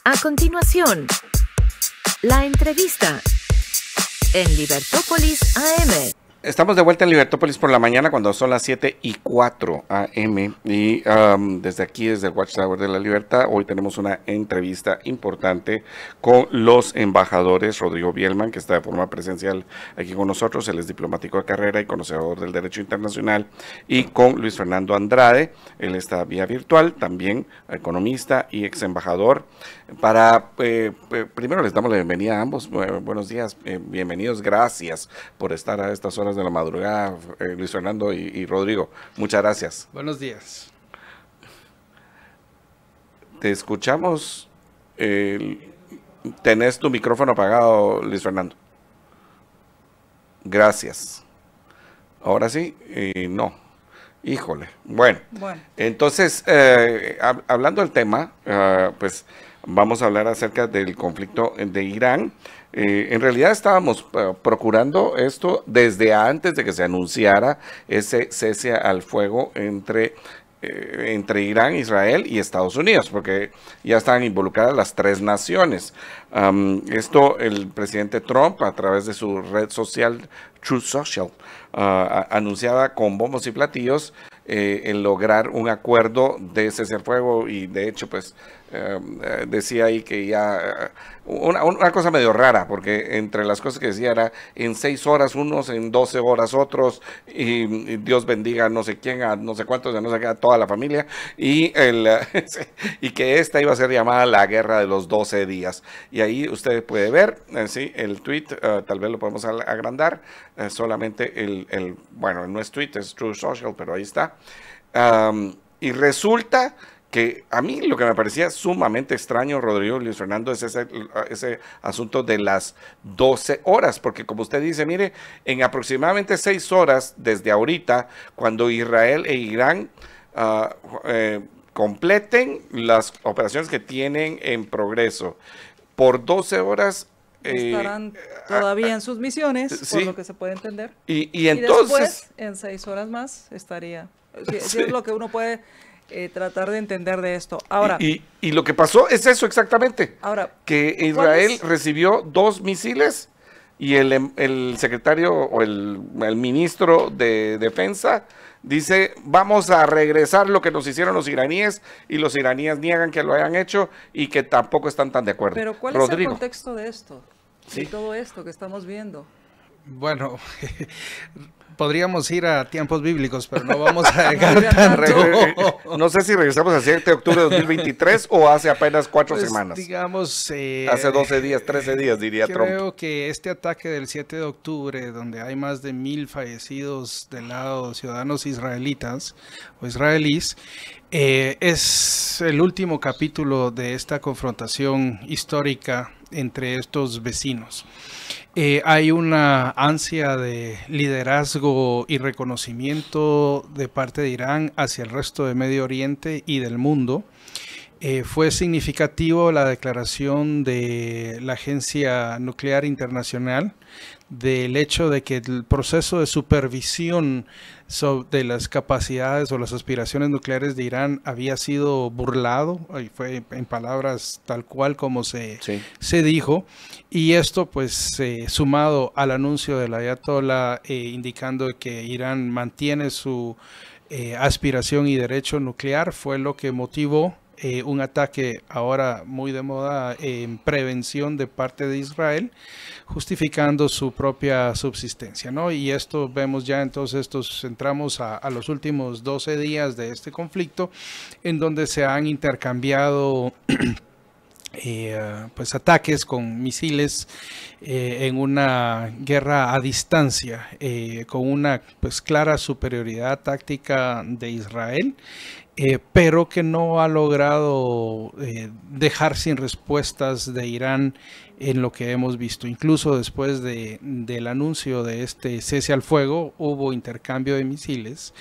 A continuación, la entrevista en Libertópolis AM. Estamos de vuelta en Libertópolis por la mañana cuando son las 7:04 AM y desde aquí, desde el Watchtower de la Libertad, hoy tenemos una entrevista importante con los embajadores. Rodrigo Bielman, que está de forma presencial aquí con nosotros, él es diplomático de carrera y conocedor del derecho internacional, y con Luis Fernando Andrade, él está vía virtual, también economista y ex embajador. Primero les damos la bienvenida a ambos. Buenos días, bienvenidos, gracias por estar a estas horas de la madrugada, Luis Fernando y Rodrigo. Muchas gracias. Buenos días. Te escuchamos. Tenés tu micrófono apagado, Luis Fernando. Gracias. Ahora sí, no. Híjole. Bueno. Entonces, hablando del tema, pues vamos a hablar acerca del conflicto de Irán. En realidad estábamos procurando esto desde antes de que se anunciara ese cese al fuego entre Irán, Israel y Estados Unidos, porque ya estaban involucradas las tres naciones. El presidente Trump, a través de su red social Truth Social, anunciaba con bombos y platillos en lograr un acuerdo de cese al fuego, y de hecho pues decía ahí que ya una cosa medio rara, porque entre las cosas que decía era en 6 horas unos, en 12 horas otros, y Dios bendiga a no sé quién, a no sé cuántos, a no sé qué, a toda la familia, y que esta iba a ser llamada la guerra de los 12 días. Y ahí usted puede ver, sí, el tweet, tal vez lo podemos agrandar, solamente bueno, no es tweet, es True Social, pero ahí está. Y resulta que a mí lo que me parecía sumamente extraño, Rodrigo, Luis Fernando, es ese asunto de las 12 horas, porque como usted dice, mire, en aproximadamente 6 horas desde ahorita, cuando Israel e Irán completen las operaciones que tienen en progreso, por 12 horas estarán todavía en sus misiones, sí, por lo que se puede entender. Y entonces, después, en 6 horas más, estaría. Sí. Es lo que uno puede tratar de entender de esto. Ahora, y lo que pasó es eso exactamente. Ahora, que Israel recibió 2 misiles y el secretario o el ministro de Defensa dice, vamos a regresar lo que nos hicieron los iraníes, y los iraníes niegan que lo hayan hecho y que tampoco están tan de acuerdo. Pero ¿cuál Rodrigo, es el contexto de esto? ¿sí? De todo esto que estamos viendo. Bueno, podríamos ir a tiempos bíblicos, pero no vamos a llegar tanto. No sé si regresamos a 7 de octubre de 2023 o hace apenas 4 semanas. Digamos, hace 12 días, 13 días, diría Trump. Creo que este ataque del 7 de octubre, donde hay más de 1000 fallecidos del lado de ciudadanos israelitas o israelíes, es el último capítulo de esta confrontación histórica entre estos vecinos. Hay una ansia de liderazgo y reconocimiento de parte de Irán hacia el resto de Medio Oriente y del mundo. Fue significativo la declaración de la Agencia Nuclear Internacional del hecho de que el proceso de supervisión de las capacidades o las aspiraciones nucleares de Irán había sido burlado, y fue en palabras tal cual como se dijo, y esto pues sumado al anuncio del Ayatollah indicando que Irán mantiene su aspiración y derecho nuclear, fue lo que motivó un ataque ahora muy de moda en prevención de parte de Israel, justificando su propia subsistencia, ¿no? Y esto vemos ya entonces, entramos a los últimos 12 días de este conflicto, en donde se han intercambiado pues ataques con misiles en una guerra a distancia, con una pues clara superioridad táctica de Israel, pero que no ha logrado dejar sin respuestas de Irán en lo que hemos visto. Incluso después del anuncio de este cese al fuego, hubo intercambio de misiles.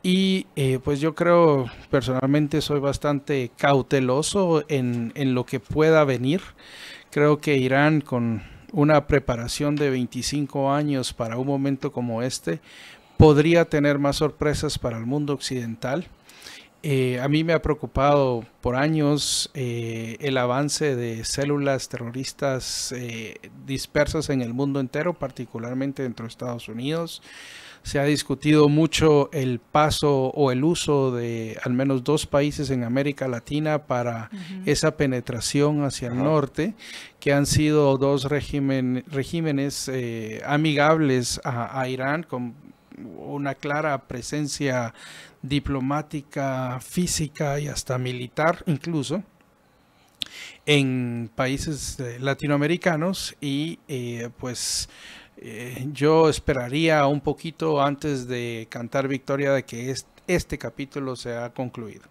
Y pues yo creo, personalmente soy bastante cauteloso en lo que pueda venir. Creo que Irán, con una preparación de 25 años para un momento como este, podría tener más sorpresas para el mundo occidental. A mí me ha preocupado por años el avance de células terroristas dispersas en el mundo entero, particularmente dentro de Estados Unidos. Se ha discutido mucho el paso o el uso de al menos 2 países en América Latina para esa penetración hacia el norte, que han sido 2 regímenes amigables a Irán, con una clara presencia diplomática, física y hasta militar incluso en países latinoamericanos y yo esperaría un poquito antes de cantar victoria de que este capítulo se ha concluido.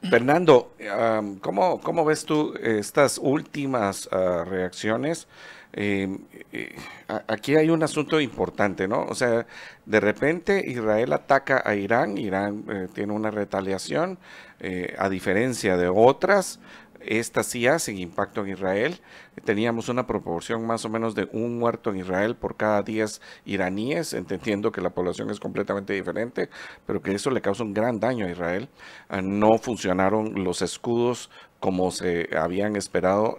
Fernando, ¿cómo ves tú estas últimas reacciones? Aquí hay un asunto importante, ¿no? O sea, de repente Israel ataca a Irán, Irán tiene una retaliación, a diferencia de otras. Estas sí hacen impacto en Israel. Teníamos una proporción más o menos de 1 muerto en Israel por cada 10 iraníes, entendiendo que la población es completamente diferente, pero que eso le causa un gran daño a Israel. No funcionaron los escudos como se habían esperado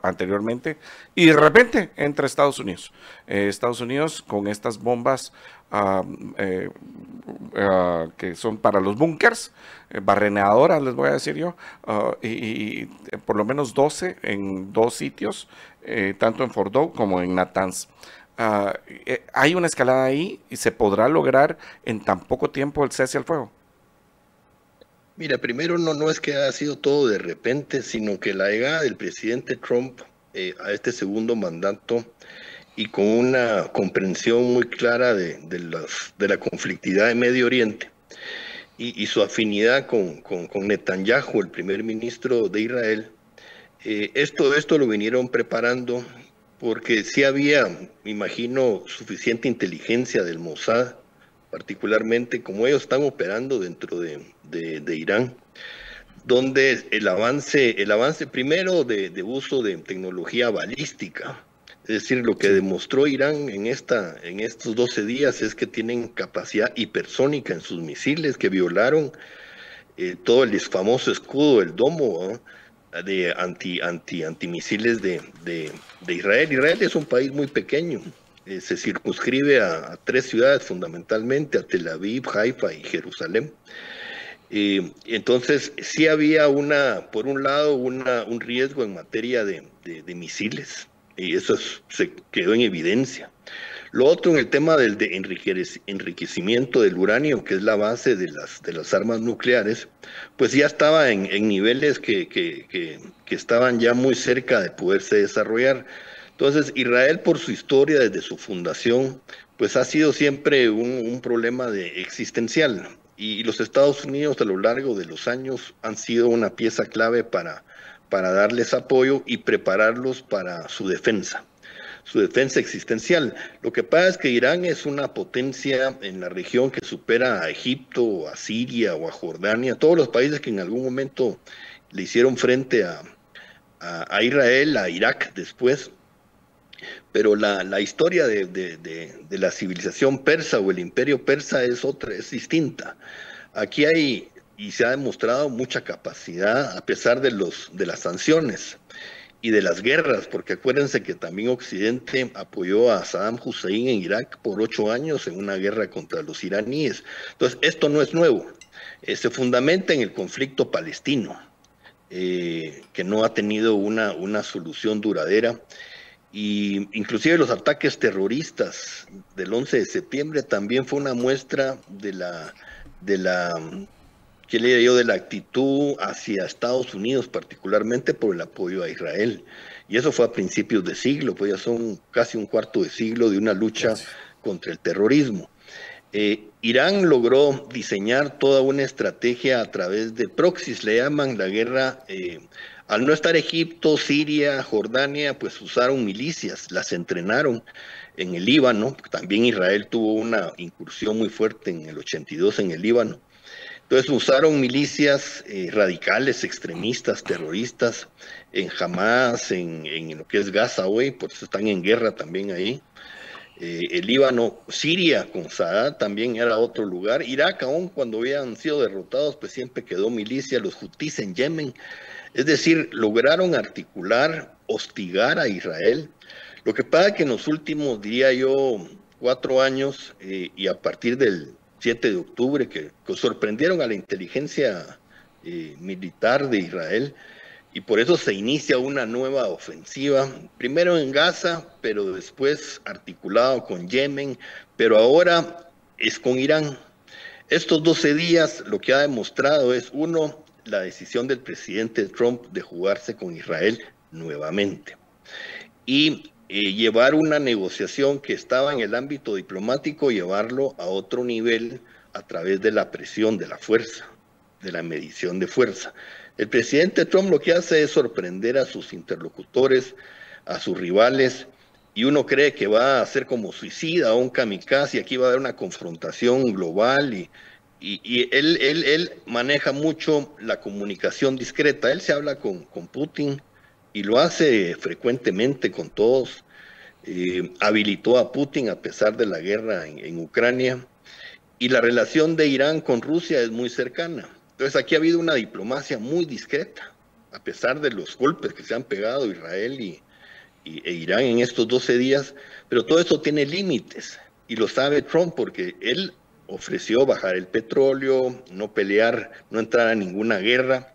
anteriormente, y de repente entra Estados Unidos. Estados Unidos con estas bombas que son para los búnkers, barrenadoras les voy a decir yo, y por lo menos 12 en 2 sitios, tanto en Fordow como en Natanz. Hay una escalada ahí y se podrá lograr en tan poco tiempo el cese al fuego. Mira, primero no es que haya sido todo de repente, sino que la llegada del presidente Trump a este segundo mandato y con una comprensión muy clara de la conflictividad de Medio Oriente y su afinidad con Netanyahu, el primer ministro de Israel, esto lo vinieron preparando porque sí había, me imagino, suficiente inteligencia del Mossad, particularmente como ellos están operando dentro de Irán, donde el avance primero de uso de tecnología balística, es decir, lo que demostró Irán en estos 12 días es que tienen capacidad hipersónica en sus misiles, que violaron todo el famoso escudo, el domo, ¿no?, de antimisiles de Israel. Israel es un país muy pequeño. Se circunscribe a 3 ciudades fundamentalmente, a Tel Aviv, Haifa y Jerusalén. Entonces sí había por un lado un riesgo en materia de misiles, y eso se quedó en evidencia. Lo otro, en el tema del enriquecimiento del uranio, que es la base de las armas nucleares, pues ya estaba en niveles que estaban ya muy cerca de poderse desarrollar. Entonces, Israel, por su historia desde su fundación, pues ha sido siempre un problema existencial. Y los Estados Unidos a lo largo de los años han sido una pieza clave para darles apoyo y prepararlos para su defensa existencial. Lo que pasa es que Irán es una potencia en la región que supera a Egipto, a Siria o a Jordania, todos los países que en algún momento le hicieron frente a Israel, a Irak después. Pero la historia de la civilización persa o el imperio persa es distinta. Aquí hay, y se ha demostrado, mucha capacidad a pesar de las sanciones y de las guerras, porque acuérdense que también Occidente apoyó a Saddam Hussein en Irak por 8 años en una guerra contra los iraníes. Entonces, esto no es nuevo. Se fundamenta en el conflicto palestino, que no ha tenido una solución duradera. Y inclusive los ataques terroristas del 11 de septiembre también fue una muestra de la ¿qué le diría yo?, de la actitud hacia Estados Unidos, particularmente por el apoyo a Israel. Y eso fue a principios de siglo, pues ya son casi un cuarto de siglo de una lucha contra el terrorismo. Irán logró diseñar toda una estrategia a través de proxies, le llaman la guerra. Al no estar Egipto, Siria, Jordania, pues usaron milicias, las entrenaron en el Líbano. También Israel tuvo una incursión muy fuerte en el 82 en el Líbano. Entonces usaron milicias radicales, extremistas, terroristas, en Hamas, en lo que es Gaza hoy, por eso están en guerra también ahí. el Líbano, Siria con Saddam también era otro lugar. Irak, aún cuando habían sido derrotados, pues siempre quedó milicia, los hutíes en Yemen. Es decir, lograron articular, hostigar a Israel. Lo que pasa es que en los últimos, diría yo, 4 años, y a partir del 7 de octubre, que sorprendieron a la inteligencia militar de Israel, y por eso se inicia una nueva ofensiva, primero en Gaza, pero después articulado con Yemen, pero ahora es con Irán. Estos 12 días lo que ha demostrado es, uno, la decisión del presidente Trump de jugarse con Israel nuevamente y llevar una negociación que estaba en el ámbito diplomático, llevarlo a otro nivel a través de la presión, de la fuerza, de la medición de fuerza. El presidente Trump lo que hace es sorprender a sus interlocutores, a sus rivales, y uno cree que va a ser como suicida o un kamikaze, y aquí va a haber una confrontación global, y él maneja mucho la comunicación discreta. Él se habla con Putin, y lo hace frecuentemente con todos. Habilitó a Putin a pesar de la guerra en Ucrania, y la relación de Irán con Rusia es muy cercana. Entonces aquí ha habido una diplomacia muy discreta, a pesar de los golpes que se han pegado Israel e Irán en estos 12 días, pero todo esto tiene límites, y lo sabe Trump, porque él ofreció bajar el petróleo, no pelear, no entrar a ninguna guerra.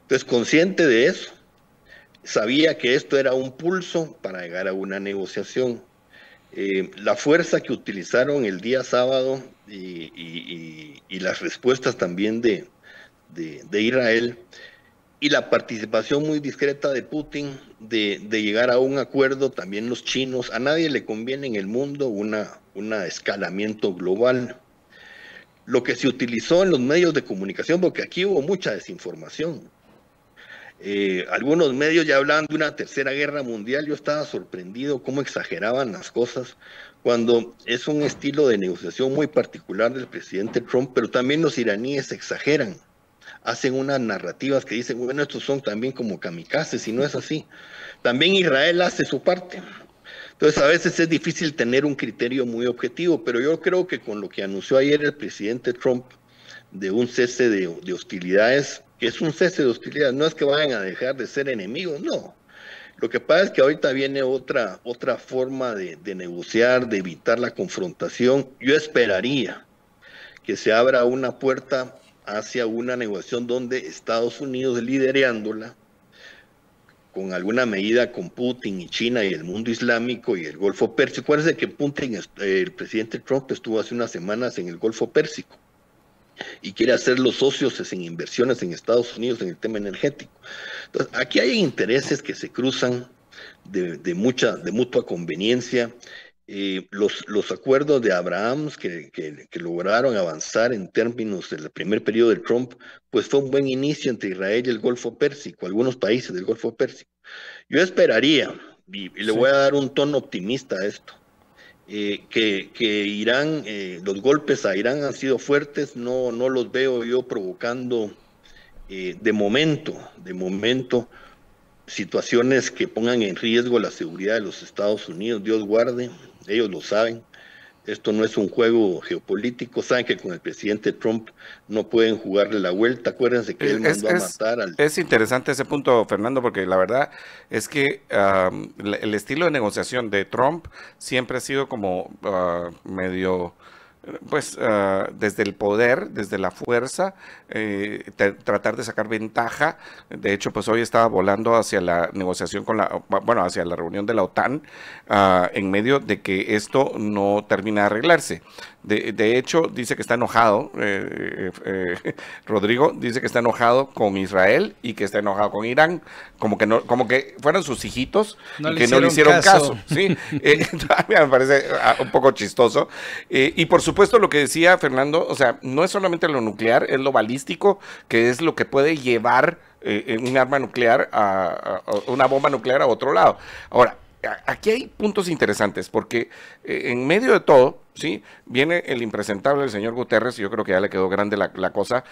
Entonces, consciente de eso, sabía que esto era un pulso para llegar a una negociación. La fuerza que utilizaron el día sábado y las respuestas también de Israel, y la participación muy discreta de Putin de llegar a un acuerdo, también los chinos. A nadie le conviene en el mundo un escalamiento global. Lo que se utilizó en los medios de comunicación, porque aquí hubo mucha desinformación. Algunos medios ya hablaban de una tercera guerra mundial. Yo estaba sorprendido cómo exageraban las cosas, cuando es un estilo de negociación muy particular del presidente Trump, pero también los iraníes exageran. Hacen unas narrativas que dicen, bueno, estos son también como kamikazes, y no es así. También Israel hace su parte. Entonces, a veces es difícil tener un criterio muy objetivo, pero yo creo que con lo que anunció ayer el presidente Trump de un cese de hostilidades, que es un cese de hostilidades, no es que vayan a dejar de ser enemigos, no. Lo que pasa es que ahorita viene otra forma de negociar, de evitar la confrontación. Yo esperaría que se abra una puerta hacia una negociación donde Estados Unidos, liderándola, con alguna medida con Putin y China y el mundo islámico y el Golfo Pérsico. Acuérdense que el presidente Trump estuvo hace unas semanas en el Golfo Pérsico y quiere hacer los socios en inversiones en Estados Unidos en el tema energético. Entonces, aquí hay intereses que se cruzan de mutua conveniencia. Los acuerdos de Abraham que lograron avanzar en términos del primer periodo de Trump, pues fue un buen inicio entre Israel y el Golfo Pérsico, algunos países del Golfo Pérsico. Yo esperaría, y le voy a dar un tono optimista a esto, que Irán, los golpes a Irán han sido fuertes, no los veo yo provocando de momento, situaciones que pongan en riesgo la seguridad de los Estados Unidos. Dios guarde, ellos lo saben. Esto no es un juego geopolítico. Saben que con el presidente Trump no pueden jugarle la vuelta. Acuérdense que él mandó a matar al... Es interesante ese punto, Fernando, porque la verdad es que el estilo de negociación de Trump siempre ha sido como medio... pues desde el poder, desde la fuerza, tratar de sacar ventaja. De hecho, pues hoy estaba volando hacia la negociación hacia la reunión de la OTAN, en medio de que esto no termina de arreglarse. De hecho, dice que está enojado, Rodrigo, dice que está enojado con Israel y que está enojado con Irán, como que fueran sus hijitos y que no le hicieron caso. ¿Sí? Me parece un poco chistoso. Y por supuesto lo que decía Fernando, o sea, no es solamente lo nuclear, es lo balístico, que es lo que puede llevar un arma nuclear, una bomba nuclear a otro lado. Ahora, aquí hay puntos interesantes, porque en medio de todo, ¿sí? Viene el impresentable del señor Guterres, y yo creo que ya le quedó grande la cosa.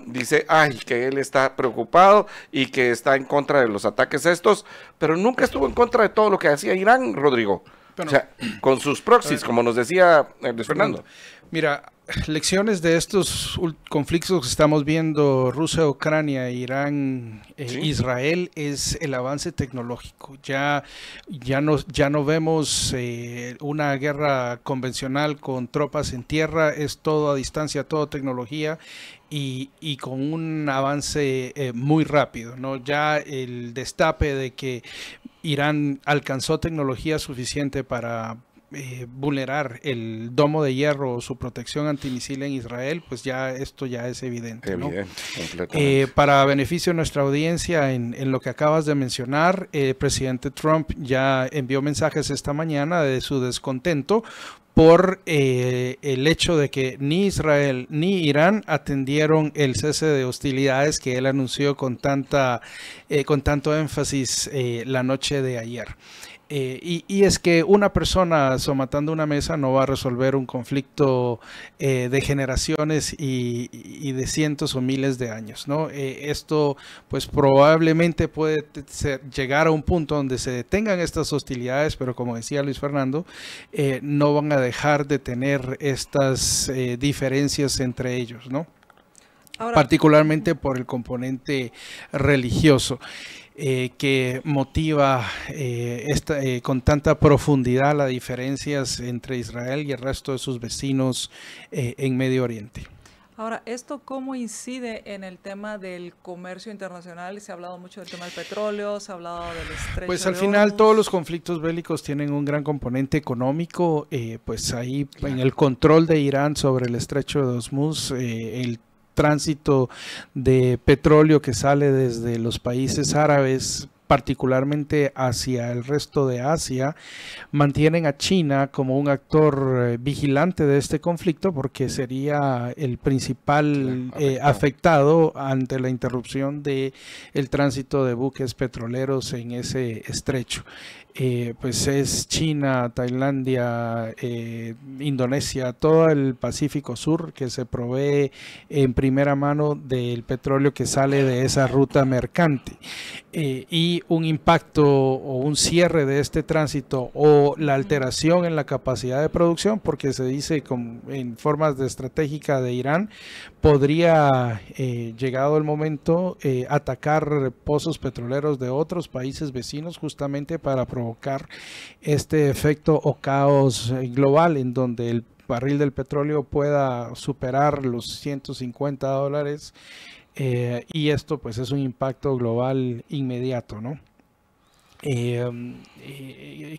Dice, que él está preocupado y que está en contra de los ataques estos, pero nunca estuvo en contra de todo lo que hacía Irán, Rodrigo. Bueno, o sea, con sus proxies, como nos decía Luis Fernando. Mira, lecciones de estos conflictos que estamos viendo, Rusia, Ucrania, Irán, ¿sí? Israel, es el avance tecnológico. Ya no vemos una guerra convencional con tropas en tierra, es todo a distancia, todo tecnología. Y con un avance muy rápido, ¿no? Ya el destape de que Irán alcanzó tecnología suficiente para vulnerar el domo de hierro o su protección antimisil en Israel, pues ya esto ya es evidente, ¿no? Para beneficio de nuestra audiencia, en lo que acabas de mencionar, el presidente Trump ya envió mensajes esta mañana de su descontento por el hecho de que ni Israel ni Irán atendieron el cese de hostilidades que él anunció con tanto énfasis la noche de ayer. Y es que una persona somatando una mesa no va a resolver un conflicto de generaciones y de cientos o miles de años, ¿no? Esto pues probablemente puede llegar a un punto donde se detengan estas hostilidades, pero como decía Luis Fernando, no van a dejar de tener estas diferencias entre ellos, ¿no? Ahora, particularmente por el componente religioso. Que motiva con tanta profundidad las diferencias entre Israel y el resto de sus vecinos en Medio Oriente. Ahora, ¿esto cómo incide en el tema del comercio internacional? Se ha hablado mucho del tema del petróleo, se ha hablado del estrecho. Pues al final todos los conflictos bélicos tienen un gran componente económico, pues ahí en el control de Irán sobre el estrecho de Hormuz, el tránsito de petróleo que sale desde los países árabes, particularmente hacia el resto de Asia, mantienen a China como un actor vigilante de este conflicto, porque sería el principal afectado ante la interrupción de el tránsito de buques petroleros en ese estrecho. Pues es China, Tailandia, Indonesia, todo el Pacífico Sur que se provee en primera mano del petróleo que sale de esa ruta mercante. Y un impacto o un cierre de este tránsito o la alteración en la capacidad de producción, porque se dice en formas de estratégica de Irán, podría, llegado el momento, atacar pozos petroleros de otros países vecinos justamente para provocar este efecto o caos global en donde el barril del petróleo pueda superar los $150 y esto pues es un impacto global inmediato, ¿no?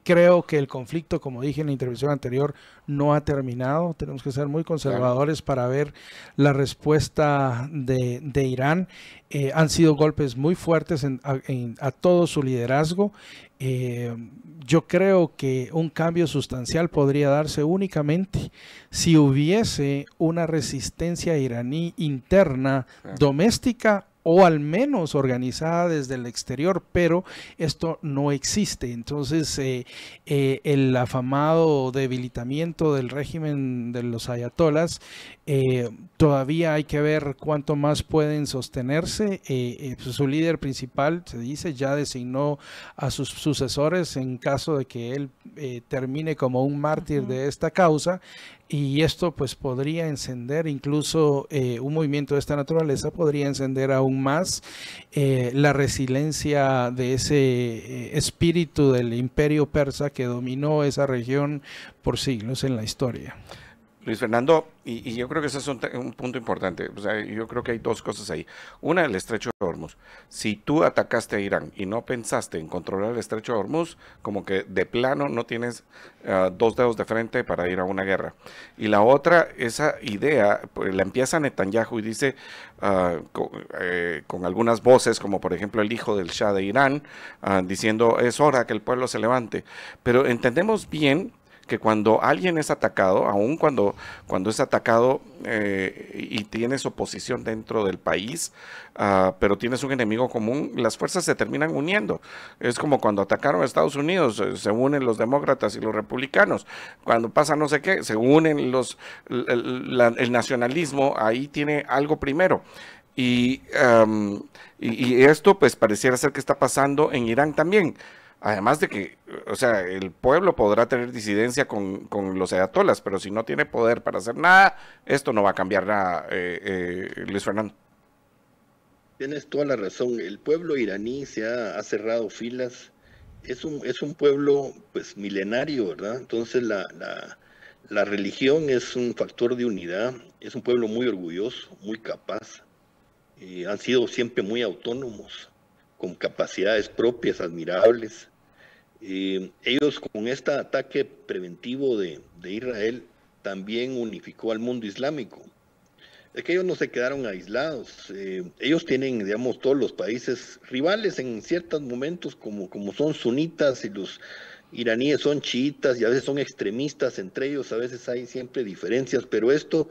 Creo que el conflicto, como dije en la intervención anterior, no ha terminado. Tenemos que ser muy conservadores para ver la respuesta de Irán. Han sido golpes muy fuertes a todo su liderazgo. Yo creo que un cambio sustancial podría darse únicamente si hubiese una resistencia iraní interna, doméstica, o al menos organizada desde el exterior, pero esto no existe. Entonces el afamado debilitamiento del régimen de los ayatolas, todavía hay que ver cuánto más pueden sostenerse. Su líder principal, se dice, ya designó a sus sucesores en caso de que él termine como un mártir de esta causa. Y esto pues podría encender incluso un movimiento de esta naturaleza, podría encender aún más la resiliencia de ese espíritu del imperio persa que dominó esa región por siglos en la historia. Luis Fernando, y yo creo que ese es un punto importante. O sea, yo creo que hay dos cosas ahí. Una, el estrecho de Hormuz. Si tú atacaste a Irán y no pensaste en controlar el estrecho de Hormuz, como que de plano no tienes dos dedos de frente para ir a una guerra. Y la otra, esa idea, pues, la empieza Netanyahu y dice con algunas voces, como por ejemplo el hijo del Shah de Irán, diciendo es hora que el pueblo se levante. Pero entendemos bien que cuando alguien es atacado, aun cuando es atacado y tienes oposición dentro del país, pero tienes un enemigo común, las fuerzas se terminan uniendo. Es como cuando atacaron a Estados Unidos, se unen los demócratas y los republicanos. Cuando pasa no sé qué, se unen el nacionalismo, ahí tiene algo primero. Y esto pues pareciera ser que está pasando en Irán también. Además de que, o sea, el pueblo podrá tener disidencia con los ayatolas, pero si no tiene poder para hacer nada, esto no va a cambiar nada, Luis Fernando. Tienes toda la razón. El pueblo iraní ha cerrado filas. Es un pueblo pues milenario, ¿verdad? Entonces la religión es un factor de unidad. Es un pueblo muy orgulloso, muy capaz. Han sido siempre muy autónomos, con capacidades propias, admirables. Ellos con este ataque preventivo de Israel también unificó al mundo islámico. Es que ellos no se quedaron aislados. Ellos tienen, digamos, todos los países rivales en ciertos momentos, como son sunitas y los iraníes son chiitas y a veces son extremistas entre ellos, a veces hay siempre diferencias, pero esto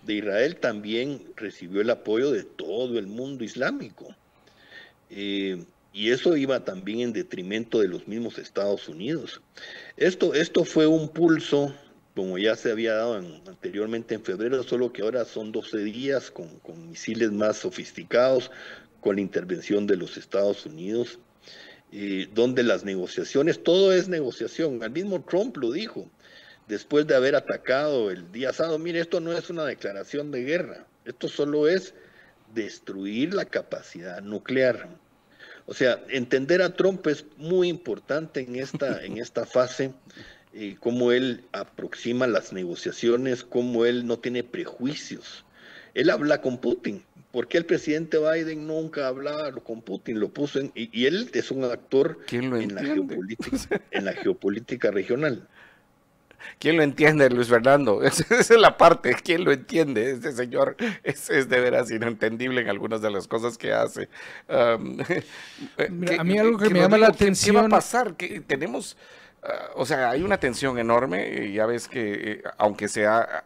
de Israel también recibió el apoyo de todo el mundo islámico. Y eso iba también en detrimento de los mismos Estados Unidos. Esto fue un pulso, como ya se había dado anteriormente en febrero, solo que ahora son 12 días con misiles más sofisticados, con la intervención de los Estados Unidos, donde las negociaciones, todo es negociación. El mismo Trump lo dijo, después de haber atacado el día sábado: mire, esto no es una declaración de guerra, esto solo es destruir la capacidad nuclear. O sea, entender a Trump es muy importante en esta fase, cómo él aproxima las negociaciones, cómo él no tiene prejuicios. Él habla con Putin. ¿Por qué el presidente Biden nunca hablaba con Putin? Lo puso y él es un actor en la geopolítica regional. ¿Quién lo entiende, Luis Fernando? Esa es la parte, ¿quién lo entiende? Este señor es de veras inentendible en algunas de las cosas que hace. A mí algo que me llama la atención... ¿Qué va a pasar? Que tenemos... o sea, hay una tensión enorme, y ya ves que aunque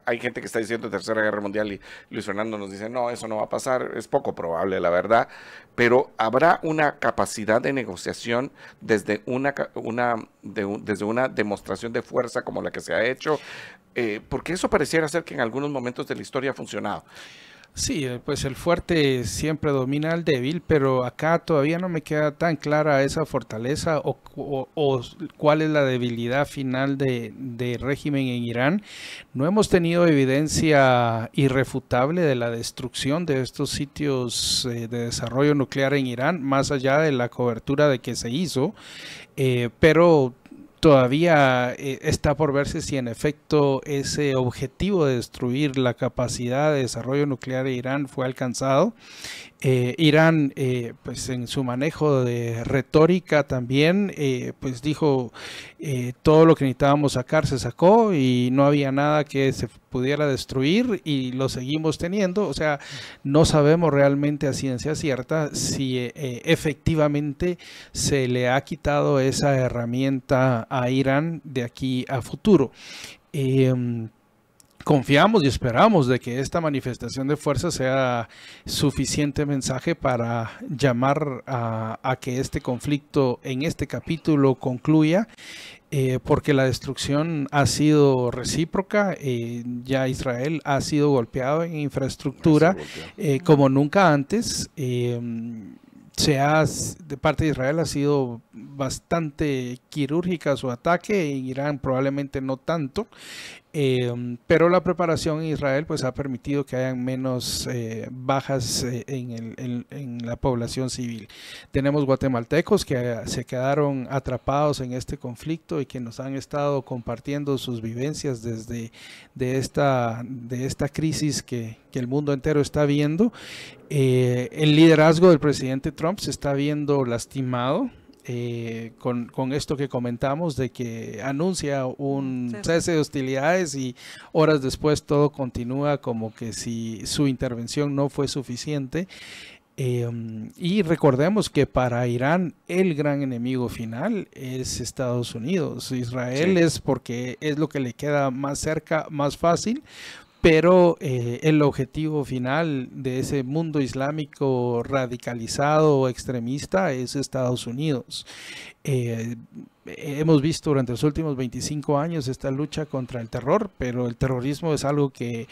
hay gente que está diciendo Tercera Guerra Mundial, y Luis Fernando nos dice, no, eso no va a pasar, es poco probable, la verdad, pero habrá una capacidad de negociación desde desde una demostración de fuerza como la que se ha hecho, porque eso pareciera ser que en algunos momentos de la historia ha funcionado. Sí, pues el fuerte siempre domina al débil, pero acá todavía no me queda tan clara esa fortaleza o cuál es la debilidad final del régimen en Irán. No hemos tenido evidencia irrefutable de la destrucción de estos sitios de desarrollo nuclear en Irán, más allá de la cobertura de que se hizo, pero todavía está por verse si en efecto ese objetivo de destruir la capacidad de desarrollo nuclear de Irán fue alcanzado. Irán, pues en su manejo de retórica también, pues dijo todo lo que necesitábamos sacar se sacó y no había nada que se pudiera destruir y lo seguimos teniendo. O sea, no sabemos realmente a ciencia cierta si efectivamente se le ha quitado esa herramienta a Irán de aquí a futuro. Confiamos y esperamos de que esta manifestación de fuerza sea suficiente mensaje para llamar a que este conflicto en este capítulo concluya, porque la destrucción ha sido recíproca. Ya Israel ha sido golpeado en infraestructura como nunca antes. De parte de Israel ha sido bastante quirúrgica su ataque, en Irán probablemente no tanto, pero la preparación en Israel pues ha permitido que hayan menos bajas en la población civil. Tenemos guatemaltecos que se quedaron atrapados en este conflicto y que nos han estado compartiendo sus vivencias desde esta crisis que el mundo entero está viendo. El liderazgo del presidente Trump se está viendo lastimado con esto que comentamos de que anuncia un cese de hostilidades y horas después todo continúa como que si su intervención no fue suficiente. Y recordemos que para Irán el gran enemigo final es Estados Unidos. Israel es porque es lo que le queda más cerca, más fácil, pero el objetivo final de ese mundo islámico radicalizado o extremista es Estados Unidos. Hemos visto durante los últimos 25 años esta lucha contra el terror, pero el terrorismo es algo que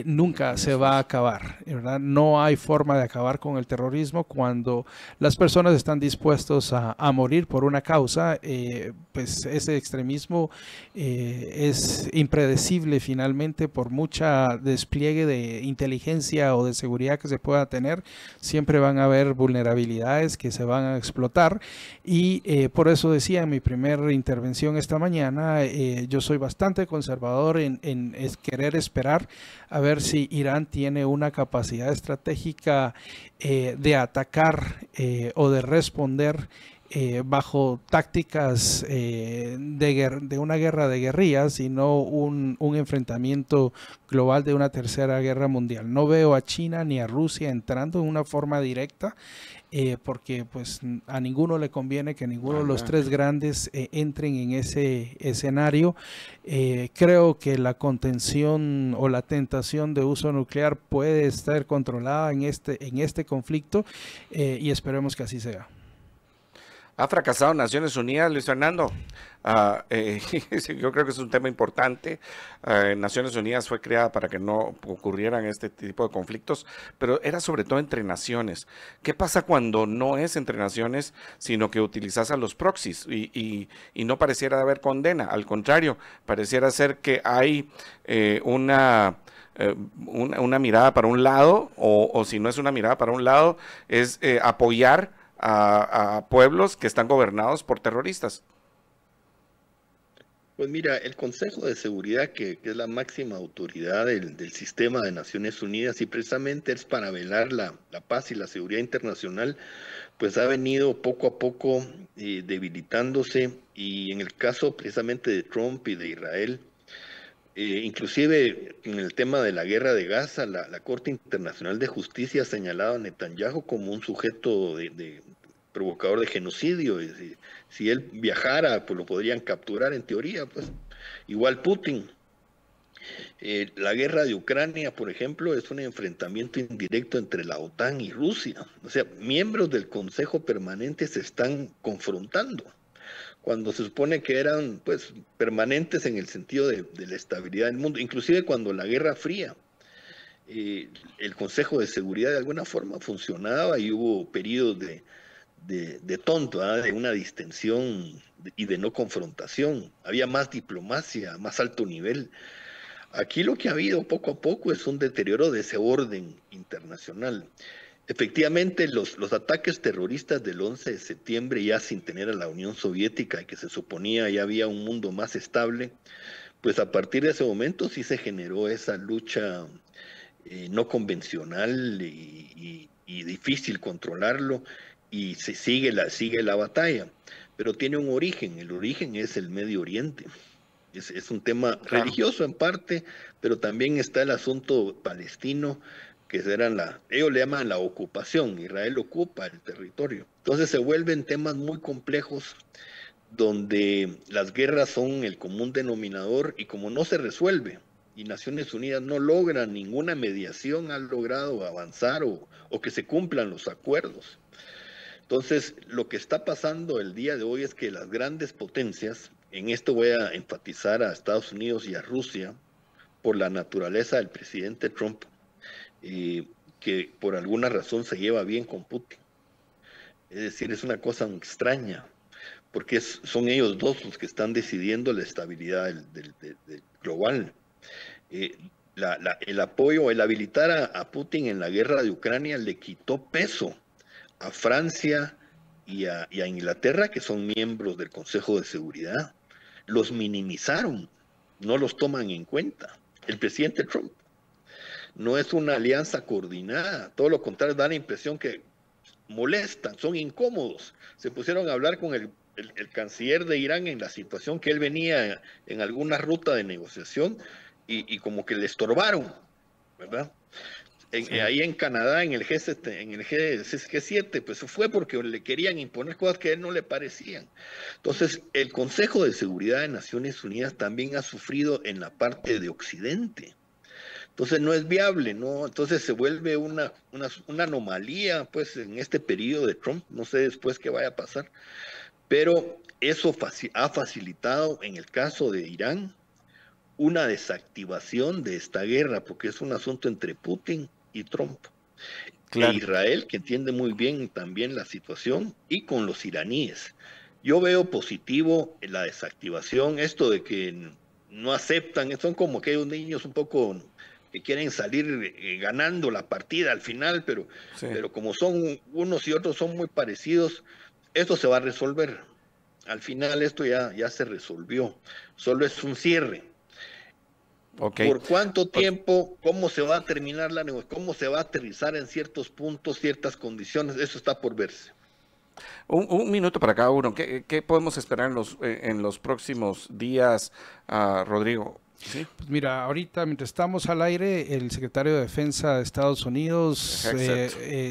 nunca se va a acabar, ¿verdad? No hay forma de acabar con el terrorismo cuando las personas están dispuestos a morir por una causa. Pues ese extremismo es impredecible finalmente, por mucha despliegue de inteligencia o de seguridad que se pueda tener, siempre van a haber vulnerabilidades que se van a explotar, y por eso decía en mi primera intervención esta mañana, yo soy bastante conservador en querer esperar a ver si Irán tiene una capacidad estratégica de atacar o de responder bajo tácticas de una guerra de guerrillas, sino un enfrentamiento global de una tercera guerra mundial. No veo a China ni a Rusia entrando en una forma directa, porque pues a ninguno le conviene que ninguno de los tres grandes entren en ese escenario. Creo que la contención o la tentación de uso nuclear puede estar controlada en este conflicto, y esperemos que así sea. ¿Ha fracasado Naciones Unidas, Luis Fernando? Yo creo que es un tema importante. Naciones Unidas fue creada para que no ocurrieran este tipo de conflictos, pero era sobre todo entre naciones. ¿Qué pasa cuando no es entre naciones, sino que utilizas a los proxies y no pareciera haber condena? Al contrario, pareciera ser que hay una mirada para un lado, o si no es una mirada para un lado, es apoyar a pueblos que están gobernados por terroristas. Pues mira, el Consejo de Seguridad, que es la máxima autoridad del sistema de Naciones Unidas, y precisamente es para velar la paz y la seguridad internacional, pues ha venido poco a poco debilitándose, y en el caso precisamente de Trump y de Israel, inclusive en el tema de la guerra de Gaza, la Corte Internacional de Justicia ha señalado a Netanyahu como un sujeto de provocador de genocidio. Si él viajara, pues lo podrían capturar en teoría, pues igual Putin. La guerra de Ucrania, por ejemplo, es un enfrentamiento indirecto entre la OTAN y Rusia. O sea, miembros del Consejo Permanente se están confrontando, cuando se supone que eran pues permanentes en el sentido de la estabilidad del mundo. Inclusive cuando la Guerra Fría, el Consejo de Seguridad de alguna forma funcionaba, y hubo periodos de tonto, ¿eh? De una distensión y de no confrontación. Había más diplomacia, más alto nivel. Aquí lo que ha habido poco a poco es un deterioro de ese orden internacional. Efectivamente, los ataques terroristas del 11 de septiembre, ya sin tener a la Unión Soviética, y que se suponía ya había un mundo más estable, pues a partir de ese momento sí se generó esa lucha no convencional y difícil controlarlo, y se sigue la batalla, pero tiene un origen. El origen es el Medio Oriente. Es un tema religioso en parte, pero también está el asunto palestino, que ellos le llaman la ocupación. Israel ocupa el territorio. Entonces se vuelven temas muy complejos, donde las guerras son el común denominador, y como no se resuelve, y Naciones Unidas no logra ninguna mediación, ha logrado avanzar o que se cumplan los acuerdos. Entonces, lo que está pasando el día de hoy es que las grandes potencias, en esto voy a enfatizar a Estados Unidos y a Rusia, por la naturaleza del presidente Trump, que por alguna razón se lleva bien con Putin. Es decir, es una cosa extraña, porque son ellos dos los que están decidiendo la estabilidad del global. El apoyo, el habilitar a Putin en la guerra de Ucrania le quitó peso a Francia y a Inglaterra, que son miembros del Consejo de Seguridad. Los minimizaron, no los toman en cuenta. El presidente Trump no es una alianza coordinada, todo lo contrario, da la impresión que molestan, son incómodos. Se pusieron a hablar con el canciller de Irán en la situación que él venía en alguna ruta de negociación, y como que le estorbaron, ¿verdad? Ahí en Canadá, en el G7, pues fue porque le querían imponer cosas que a él no le parecían. Entonces, el Consejo de Seguridad de Naciones Unidas también ha sufrido en la parte de Occidente. Entonces no es viable, ¿no? Entonces se vuelve una anomalía, pues, en este periodo de Trump. No sé después qué vaya a pasar, pero eso ha facilitado, en el caso de Irán, una desactivación de esta guerra, porque es un asunto entre Putin y Trump. Claro. E Israel, que entiende muy bien también la situación, y con los iraníes. Yo veo positivo en la desactivación, esto de que no aceptan, son como aquellos niños un poco que quieren salir ganando la partida al final, pero como son unos y otros son muy parecidos, esto se va a resolver. Al final esto ya se resolvió, solo es un cierre. Okay. ¿Por cuánto tiempo? ¿Cómo se va a terminar la negociación? ¿Cómo se va a aterrizar en ciertos puntos, ciertas condiciones? Eso está por verse. Un minuto para cada uno. ¿Qué podemos esperar en los próximos días, Rodrigo? ¿Sí? Pues mira, ahorita mientras estamos al aire, el secretario de Defensa de Estados Unidos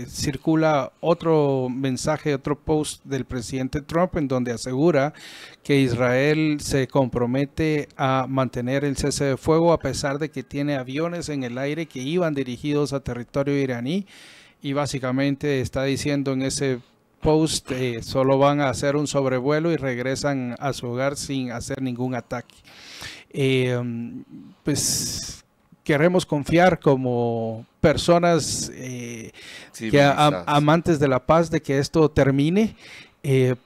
circula otro mensaje, otro post del presidente Trump en donde asegura que Israel se compromete a mantener el cese de fuego a pesar de que tiene aviones en el aire que iban dirigidos a territorio iraní, y básicamente está diciendo en ese post solo van a hacer un sobrevuelo y regresan a su hogar sin hacer ningún ataque. Pues queremos confiar como personas amantes de la paz de que esto termine,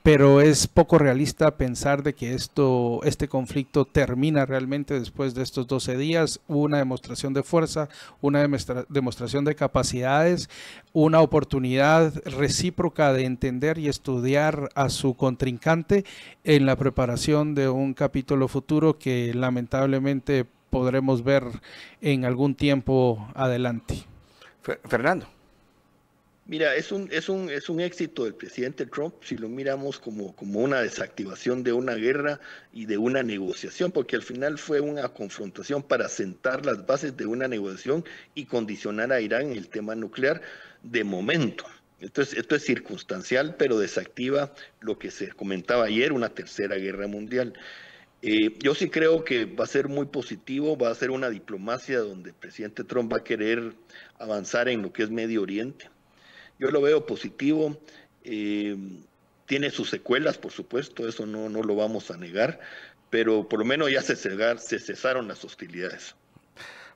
pero es poco realista pensar de que este conflicto termina realmente después de estos 12 días. Una demostración de fuerza, una demostración de capacidades, una oportunidad recíproca de entender y estudiar a su contrincante en la preparación de un capítulo futuro que lamentablemente podremos ver en algún tiempo adelante. Fernando. Mira, es un éxito del presidente Trump si lo miramos como una desactivación de una guerra y de una negociación, porque al final fue una confrontación para sentar las bases de una negociación y condicionar a Irán en el tema nuclear de momento. Entonces, esto es circunstancial, pero desactiva lo que se comentaba ayer, una tercera guerra mundial. Yo sí creo que va a ser muy positivo, va a ser una diplomacia donde el presidente Trump va a querer avanzar en lo que es Medio Oriente. Yo lo veo positivo, tiene sus secuelas, por supuesto, eso no lo vamos a negar, pero por lo menos ya se cesaron las hostilidades.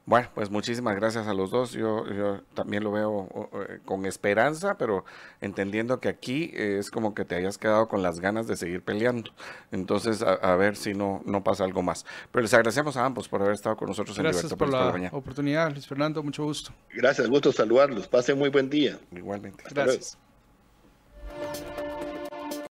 Bueno, pues muchísimas gracias a los dos. Yo también lo veo con esperanza, pero entendiendo que aquí es como que te hayas quedado con las ganas de seguir peleando. Entonces, a ver si no pasa algo más. Pero les agradecemos a ambos por haber estado con nosotros en Libertad. Gracias por la oportunidad, Luis Fernando, mucho gusto. Gracias, gusto saludarlos. Pasen muy buen día. Igualmente. Gracias.